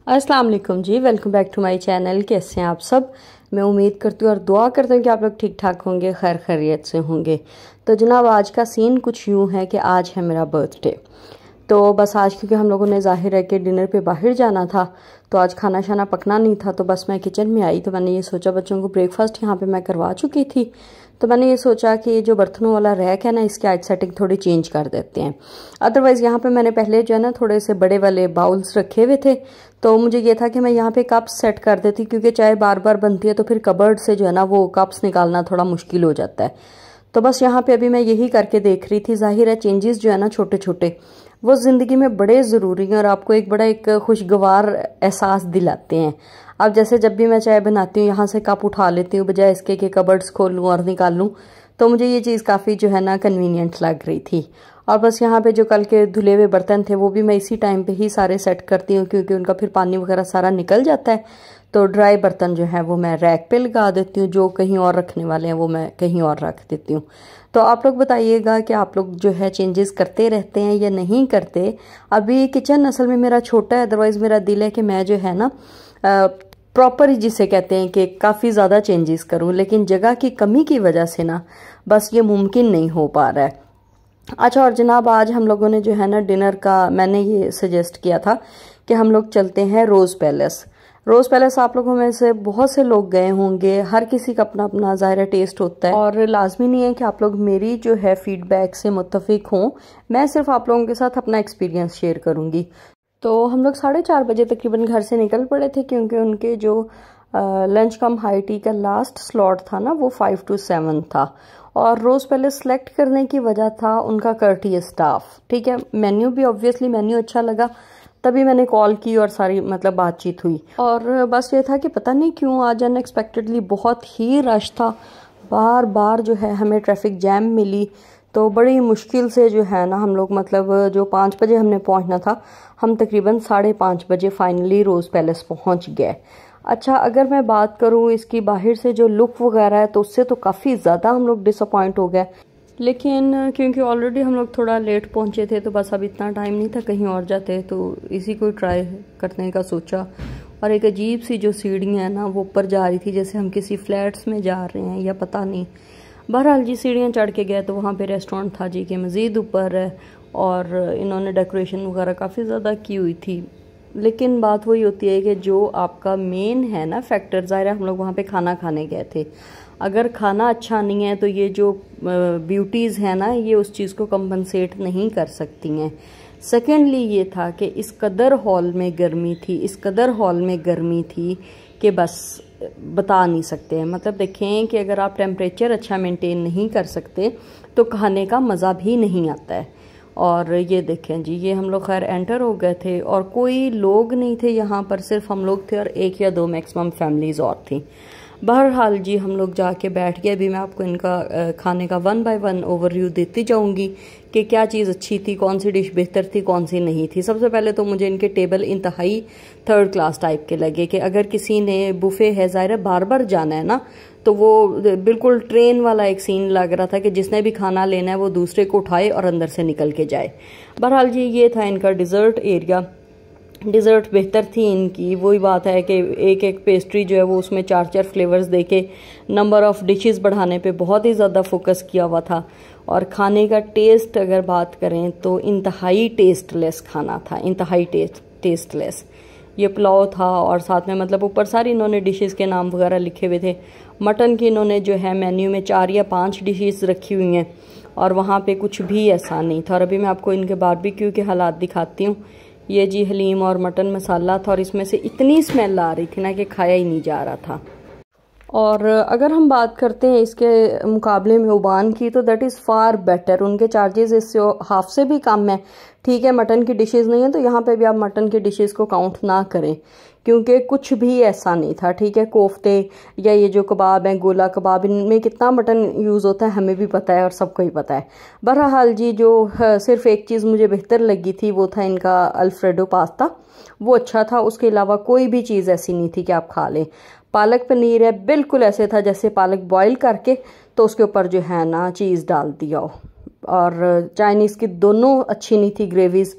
अस्सलाम वालेकुम जी, welcome back to my channel. कैसे हैं आप सब? मैं उम्मीद करती हूँ और दुआ करती हूँ कि आप लोग ठीक ठाक होंगे, खैर खैरियत से होंगे। तो जनाब आज का सीन कुछ यूँ है कि आज है मेरा बर्थडे। तो बस आज क्योंकि हम लोगों ने ज़ाहिर है कि डिनर पे बाहर जाना था, तो आज खाना शाना पकना नहीं था, तो बस मैं किचन में आई। तो मैंने ये सोचा, बच्चों को ब्रेकफास्ट यहाँ पे मैं करवा चुकी थी, तो मैंने ये सोचा कि जो बर्तनों वाला रैक है ना, इसकी आज सेटिंग थोड़ी चेंज कर देते हैं। अदरवाइज़ यहाँ पे मैंने पहले जो है ना थोड़े से बड़े वाले बाउल्स रखे हुए थे, तो मुझे ये था कि मैं यहाँ पे कप्स सेट कर देती, क्योंकि चाय बार बार बनती है तो फिर कबर्ड से जो है ना वो कप्स निकालना थोड़ा मुश्किल हो जाता है। तो बस यहाँ पे अभी मैं यही करके देख रही थी। जाहिर है चेंजेस जो है ना छोटे छोटे, वो ज़िंदगी में बड़े ज़रूरी हैं और आपको एक खुशगवार एहसास दिलाते हैं। अब जैसे जब भी मैं चाय बनाती हूँ, यहाँ से कप उठा लेती हूँ बजाय इसके कि कबर्ड्स खोलूँ और निकाल लूँ, तो मुझे ये चीज़ काफ़ी जो है ना कन्वीनियंट लग रही थी। और बस यहाँ पे जो कल के धुले हुए बर्तन थे वो भी मैं इसी टाइम पे ही सारे सेट करती हूँ, क्योंकि उनका फिर पानी वगैरह सारा निकल जाता है। तो ड्राई बर्तन जो है वो मैं रैक पे लगा देती हूँ, जो कहीं और रखने वाले हैं वो मैं कहीं और रख देती हूँ। तो आप लोग बताइएगा कि आप लोग जो है चेंजेस करते रहते हैं या नहीं करते। अभी किचन असल में मेरा छोटा है, अदरवाइज़ मेरा दिल है कि मैं जो है ना प्रॉपर जिसे कहते हैं कि काफ़ी ज़्यादा चेंजेस करूँ, लेकिन जगह की कमी की वजह से ना बस ये मुमकिन नहीं हो पा रहा है। अच्छा, और जनाब आज हम लोगों ने जो है ना डिनर का मैंने ये सजेस्ट किया था कि हम लोग चलते हैं रोज़ पैलेस। रोज़ पैलेस आप लोगों में से बहुत से लोग गए होंगे, हर किसी का अपना अपना ज़ाहिर टेस्ट होता है और लाजमी नहीं है कि आप लोग मेरी जो है फीडबैक से मुत्तफिक हों। मैं सिर्फ आप लोगों के साथ अपना एक्सपीरियंस शेयर करूँगी। तो हम लोग 4:30 बजे तकरीबन घर से निकल पड़े थे, क्योंकि उनके जो लंच कम हाई टी का लास्ट स्लॉट था ना वो 5 to 7 था। और रोज़ पैलेस सेलेक्ट करने की वजह था उनका कर्टियस स्टाफ। ठीक है, मेन्यू भी ऑब्वियसली मेन्यू अच्छा लगा, तभी मैंने कॉल की और सारी बातचीत हुई। और बस ये था कि पता नहीं क्यों आज अनएक्सपेक्टेडली बहुत ही रश था, बार बार जो है हमें ट्रैफिक जैम मिली। तो बड़ी मुश्किल से जो है ना हम लोग जो 5 बजे हमने पहुंचना था, हम तकरीबन 5:30 बजे फाइनली रोज़ पैलेस पहुंच गए। अच्छा, अगर मैं बात करूं इसकी बाहर से जो लुक वगैरह है, तो उससे तो काफ़ी ज़्यादा हम लोग डिसअपॉइंट हो गए, लेकिन क्योंकि ऑलरेडी हम लोग थोड़ा लेट पहुंचे थे, तो बस अब इतना टाइम नहीं था कहीं और जाते, तो इसी को ट्राई करने का सोचा। और एक अजीब सी जो सीढ़ियाँ हैं ना वो ऊपर जा रही थी, जैसे हम किसी फ्लैट्स में जा रहे हैं या पता नहीं। बहरहाल जी सीढ़ियाँ चढ़ के गए तो वहाँ पे रेस्टोरेंट था जी के मज़ीद ऊपर है, और इन्होंने डेकोरेशन वगैरह काफ़ी ज़्यादा की हुई थी। लेकिन बात वही होती है कि जो आपका मेन है ना फैक्टर, ज़ाहिर है हम लोग वहाँ पे खाना खाने गए थे। अगर खाना अच्छा नहीं है तो ये जो ब्यूटीज़ हैं ना ये उस चीज़ को कंपनसेट नहीं कर सकती हैं। सेकेंडली ये था कि इस कदर हॉल में गर्मी थी, इस कदर हॉल में गर्मी थी कि बस बता नहीं सकते। देखें कि अगर आप टेम्परेचर अच्छा मेंटेन नहीं कर सकते तो खाने का मज़ा भी नहीं आता है। और ये देखें जी, ये हम लोग खैर एंटर हो गए थे और कोई लोग नहीं थे यहाँ पर, सिर्फ हम लोग थे और 1 या 2 मैक्सिमम फैमिलीज़ और थी। बहरहाल जी हम लोग जाके बैठ गए। अभी मैं आपको इनका खाने का 1 by 1 ओवरव्यू देती जाऊंगी कि क्या चीज़ अच्छी थी, कौन सी डिश बेहतर थी, कौन सी नहीं थी। सबसे पहले तो मुझे इनके टेबल इंतहाई 3rd क्लास टाइप के लगे कि अगर किसी ने बुफे है, ज़ाहिर है बार बार जाना है ना, तो वो बिल्कुल ट्रेन वाला एक सीन लग रहा था कि जिसने भी खाना लेना है वो दूसरे को उठाए और अंदर से निकल के जाए। बहरहाल जी ये था इनका डिज़र्ट एरिया। डिज़र्ट बेहतर थी इनकी। वही बात है कि एक एक पेस्ट्री जो है वो उसमें 4-4 फ्लेवर्स देके नंबर ऑफ़ डिशेस बढ़ाने पे बहुत ही ज़्यादा फोकस किया हुआ था। और खाने का टेस्ट अगर बात करें तो इंतहाई टेस्टलेस खाना था, इंतहाई टेस्टलेस। ये पुलाव था और साथ में ऊपर सारी इन्होंने डिशेस के नाम वगैरह लिखे हुए थे। मटन की इन्होंने जो है मेन्यू में 4 या 5 डिशेस रखी हुई हैं और वहाँ पे कुछ भी ऐसा नहीं था। और अभी मैं आपको इनके बारबेक्यू के हालात दिखाती हूँ। ये जी हलीम और मटन मसाला था और इसमें से इतनी स्मेल आ रही थी ना कि खाया ही नहीं जा रहा था। और अगर हम बात करते हैं इसके मुकाबले में उबान की, तो दैट इज़ फार बेटर। उनके चार्जेस इससे हाफ से भी कम है। ठीक है, मटन की डिशेस नहीं है तो यहाँ पे भी आप मटन की डिशेस को काउंट ना करें, क्योंकि कुछ भी ऐसा नहीं था। ठीक है, कोफ्ते या ये जो कबाब हैं, गोला कबाब, इनमें कितना मटन यूज़ होता है हमें भी पता है और सबको ही पता है। बहरहाल जी जो सिर्फ एक चीज़ मुझे बेहतर लगी थी वो था इनका अल्फ्रेडो पास्ता। वो अच्छा था, उसके अलावा कोई भी चीज़ ऐसी नहीं थी कि आप खा लें। पालक पनीर है, बिल्कुल ऐसे था जैसे पालक बॉईल करके तो उसके ऊपर जो है ना चीज़ डाल दिया हो। और चाइनीज़ की दोनों अच्छी नहीं थी ग्रेवीज़,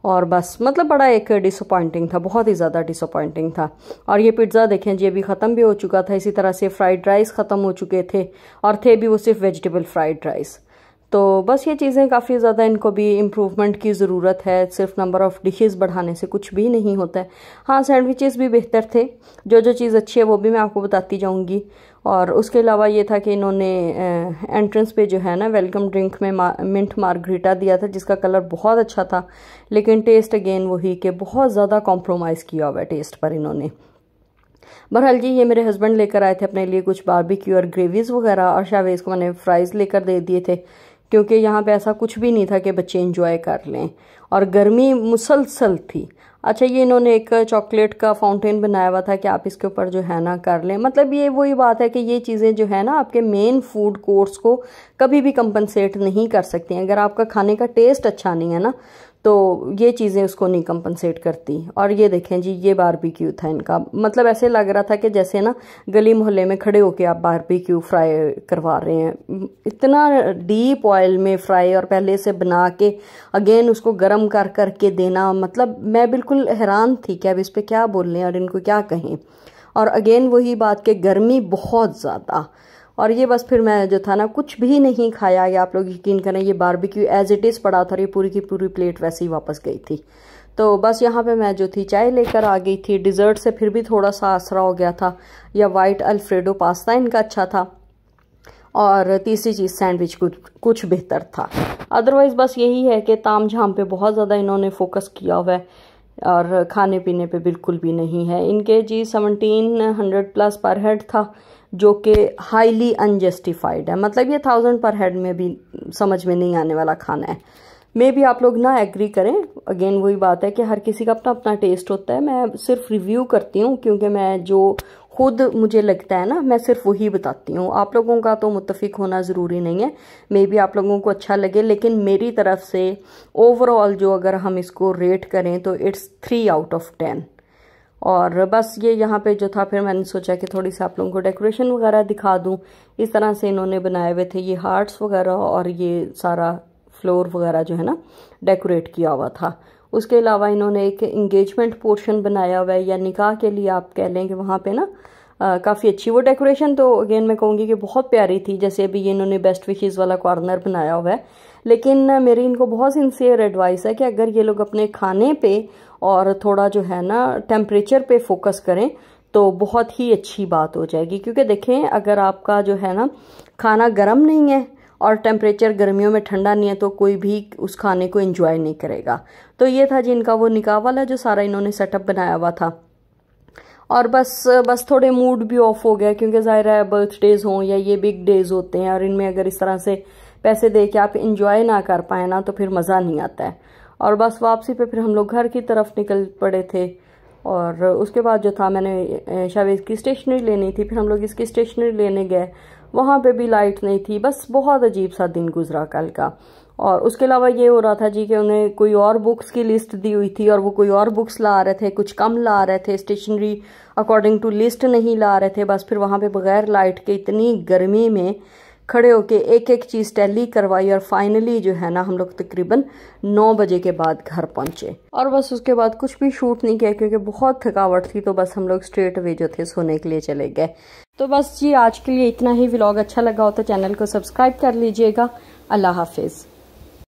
और बस मतलब बड़ा एक डिसअपॉइंटिंग था, बहुत ही ज़्यादा डिसअपॉइंटिंग था। और ये पिज़्ज़ा देखें जी अभी ख़त्म भी हो चुका था। इसी तरह से फ्राइड राइस ख़त्म हो चुके थे और थे भी वो सिर्फ वेजिटेबल फ्राइड राइस। तो बस ये चीज़ें काफ़ी ज़्यादा इनको भी इम्प्रूवमेंट की ज़रूरत है। सिर्फ नंबर ऑफ़ डिशेस बढ़ाने से कुछ भी नहीं होता है। हाँ, सैंडविचेस भी बेहतर थे। जो जो चीज़ अच्छी है वो भी मैं आपको बताती जाऊँगी। और उसके अलावा ये था कि इन्होंने एंट्रेंस पे जो है ना वेलकम ड्रिंक में मिंट मार्गरीटा दिया था, जिसका कलर बहुत अच्छा था, लेकिन टेस्ट अगेन वही कि बहुत ज़्यादा कॉम्प्रोमाइज़ किया हुआ है टेस्ट पर इन्होंने। बहरहाल जी, ये मेरे हस्बैंड लेकर आए थे अपने लिए कुछ बारबेक्यू और ग्रेवीज़ वगैरह, और शावेज़ को मैंने फ्राइज़ लेकर दे दिए थे, क्योंकि यहाँ पे ऐसा कुछ भी नहीं था कि बच्चे इंजॉय कर लें और गर्मी मुसलसल थी। अच्छा, ये इन्होंने एक चॉकलेट का फाउंटेन बनाया हुआ था कि आप इसके ऊपर जो है ना कर लें। मतलब ये वही बात है कि ये चीज़ें जो है ना आपके मेन फूड कोर्स को कभी भी कंपनसेट नहीं कर सकती हैं। अगर आपका खाने का टेस्ट अच्छा नहीं है ना तो ये चीज़ें उसको नहीं कंपनसेट करती। और ये देखें जी, ये बारबेक्यू था इनका। मतलब ऐसे लग रहा था कि जैसे ना गली मोहल्ले में खड़े होके आप बारबेक्यू फ्राई करवा रहे हैं। इतना डीप ऑयल में फ्राई और पहले से बना के अगेन उसको गर्म कर करके देना। मतलब मैं बिल्कुल हैरान थी कि अब इस पर क्या बोल रहे हैं और इनको क्या कहें। और अगेन वही बात कि गर्मी बहुत ज़्यादा। और ये बस फिर मैं जो था ना कुछ भी नहीं खाया। या आप लोग यकीन करें, ये बारबेक्यू एज इट इज़ पड़ा था और ये पूरी की पूरी प्लेट वैसे ही वापस गई थी। तो बस यहाँ पे मैं जो थी चाय लेकर आ गई थी। डिज़र्ट से फिर भी थोड़ा सा आसरा हो गया था, या वाइट अल्फ्रेडो पास्ता इनका अच्छा था। और तीसरी चीज़ सैंडविच कुछ बेहतर था। अदरवाइज़ बस यही है कि ताम झाम पे बहुत ज़्यादा इन्होंने फोकस किया हुआ है और खाने पीने पे बिल्कुल भी नहीं है। इनके जी 1700 प्लस पर हेड था, जो कि हाईली अनजस्टिफाइड है। मतलब ये 1000 पर हेड में भी समझ में नहीं आने वाला खाना है। मे भी आप लोग ना एग्री करें, अगेन वही बात है कि हर किसी का अपना अपना टेस्ट होता है। मैं सिर्फ रिव्यू करती हूँ, क्योंकि मैं जो खुद मुझे लगता है ना मैं सिर्फ वही बताती हूँ। आप लोगों का तो मुत्तफिक होना ज़रूरी नहीं है, मे बी आप लोगों को अच्छा लगे, लेकिन मेरी तरफ से ओवरऑल जो अगर हम इसको रेट करें तो इट्स 3 आउट ऑफ 10। और बस ये यहाँ पे जो था, फिर मैंने सोचा कि थोड़ी सी आप लोगों को डेकोरेशन वगैरह दिखा दूँ। इस तरह से इन्होंने बनाए हुए थे ये हार्ट्स वगैरह, और ये सारा फ्लोर वगैरह जो है ना डेकोरेट किया हुआ था। उसके अलावा इन्होंने एक इंगेजमेंट पोर्शन बनाया हुआ है, या निकाह के लिए आप कह लें कि वहाँ पे ना काफ़ी अच्छी वो डेकोरेशन तो अगेन मैं कहूँगी कि बहुत प्यारी थी। जैसे अभी ये इन्होंने बेस्ट विशेज़ वाला कॉर्नर बनाया हुआ है। लेकिन मेरी इनको बहुत सिंसियर एडवाइस है कि अगर ये लोग अपने खाने पे और थोड़ा जो है ना टेम्परेचर पे फोकस करें तो बहुत ही अच्छी बात हो जाएगी। क्योंकि देखें, अगर आपका जो है ना खाना गर्म नहीं है और टेम्परेचर गर्मियों में ठंडा नहीं है तो कोई भी उस खाने को एंजॉय नहीं करेगा। तो ये था जिनका वो निकाह वाला जो सारा इन्होंने सेटअप बनाया हुआ था। और बस थोड़े मूड भी ऑफ हो गया, क्योंकि ज़ाहिर है बर्थडेज हों या ये बिग डेज होते हैं और इनमें अगर इस तरह से पैसे दे के आप इंजॉय ना कर पाए ना तो फिर मज़ा नहीं आता है। और बस वापसी पे फिर हम लोग घर की तरफ निकल पड़े थे। और उसके बाद जो था, मैंने शावेज़ की स्टेशनरी लेनी थी, फिर हम लोग इसकी स्टेशनरी लेने गए। वहाँ पे भी लाइट नहीं थी। बस बहुत अजीब सा दिन गुजरा कल का। और उसके अलावा ये हो रहा था जी कि उन्हें कोई और बुक्स की लिस्ट दी हुई थी और वो कोई और बुक्स ला रहे थे, कुछ कम ला रहे थे, स्टेशनरी अकॉर्डिंग टू लिस्ट नहीं ला रहे थे। बस फिर वहाँ पे बगैर लाइट के इतनी गर्मी में खड़े होके एक एक चीज़ टैली करवाई और फाइनली जो है ना हम लोग तकरीबन 9 बजे के बाद घर पहुंचे। और बस उसके बाद कुछ भी शूट नहीं किया क्योंकि बहुत थकावट थी। तो बस हम लोग स्ट्रेट अवे जो थे सोने के लिए चले गए। तो बस जी आज के लिए इतना ही। व्लॉग अच्छा लगा हो तो चैनल को सब्सक्राइब कर लीजिएगा। अल्लाह हाफिज़।